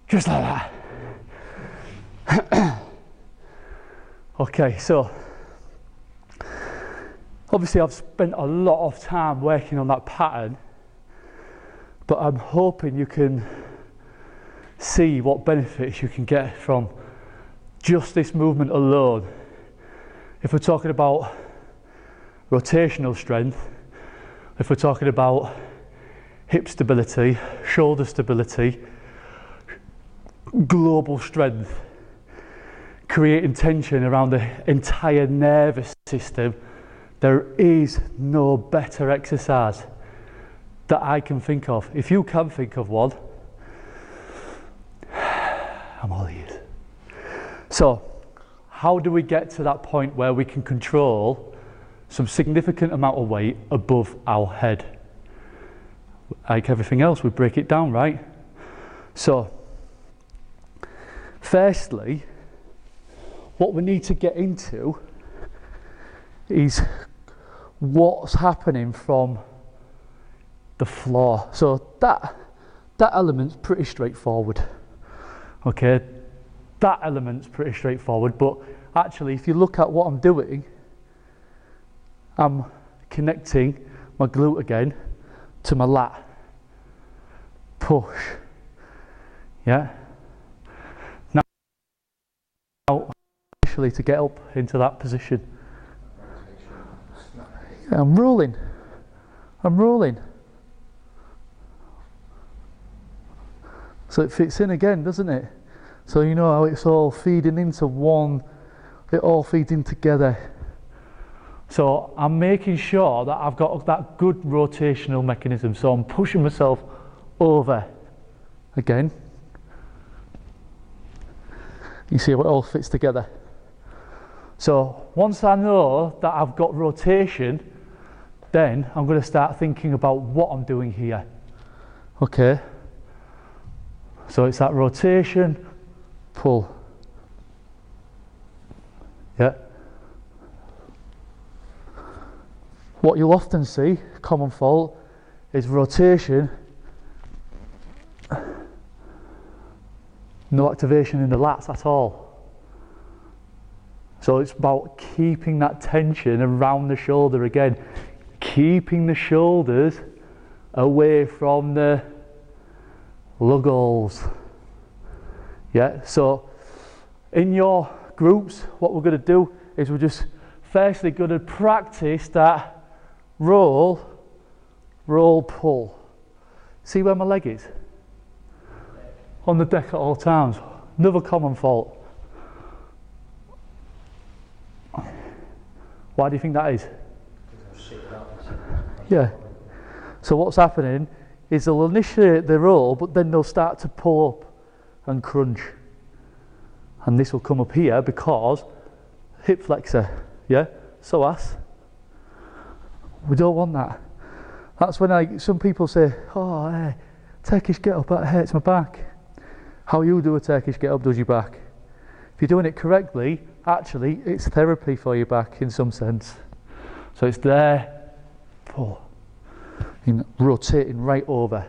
Just like that. Okay, so obviously I've spent a lot of time working on that pattern, but I'm hoping you can see what benefits you can get from just this movement alone. If we're talking about rotational strength, if we're talking about hip stability, shoulder stability, global strength, creating tension around the entire nervous system, there is no better exercise that I can think of. If you can think of one, I'm all ears. So, how do we get to that point where we can control some significant amount of weight above our head? Like everything else, we break it down, right? So, firstly, what we need to get into is what's happening from the floor. So that element's pretty straightforward. Okay, that element's pretty straightforward, but actually if you look at what I'm doing, I'm connecting my glute again to my lat. Push. Yeah. Now, initially to get up into that position. Yeah, I'm rolling. So it fits in again, doesn't it? So you know how it's all feeding into one, it all feeds in together. So I'm making sure that I've got that good rotational mechanism. So I'm pushing myself over again. You see how it all fits together. So once I know that I've got rotation, then I'm going to start thinking about what I'm doing here. Okay. So it's that rotation, pull. Yeah. What you'll often see, common fault, is rotation, no activation in the lats at all. So it's about keeping that tension around the shoulder again, keeping the shoulders away from the lugals. Yeah, so in your groups, what we're going to do is we're just firstly going to practice that roll, pull. See where my leg is? On the deck at all times. Another common fault. Why do you think that is? Yeah. So what's happening is they'll initiate the roll, but then they'll start to pull up and crunch. And this will come up here because hip flexor, yeah? Psoas. We don't want that. That's when some people say, oh, hey, Turkish get up, that hurts my back. How you do a Turkish get up does your back. If you're doing it correctly, actually, it's therapy for your back in some sense. So it's there, pull, rotating right over.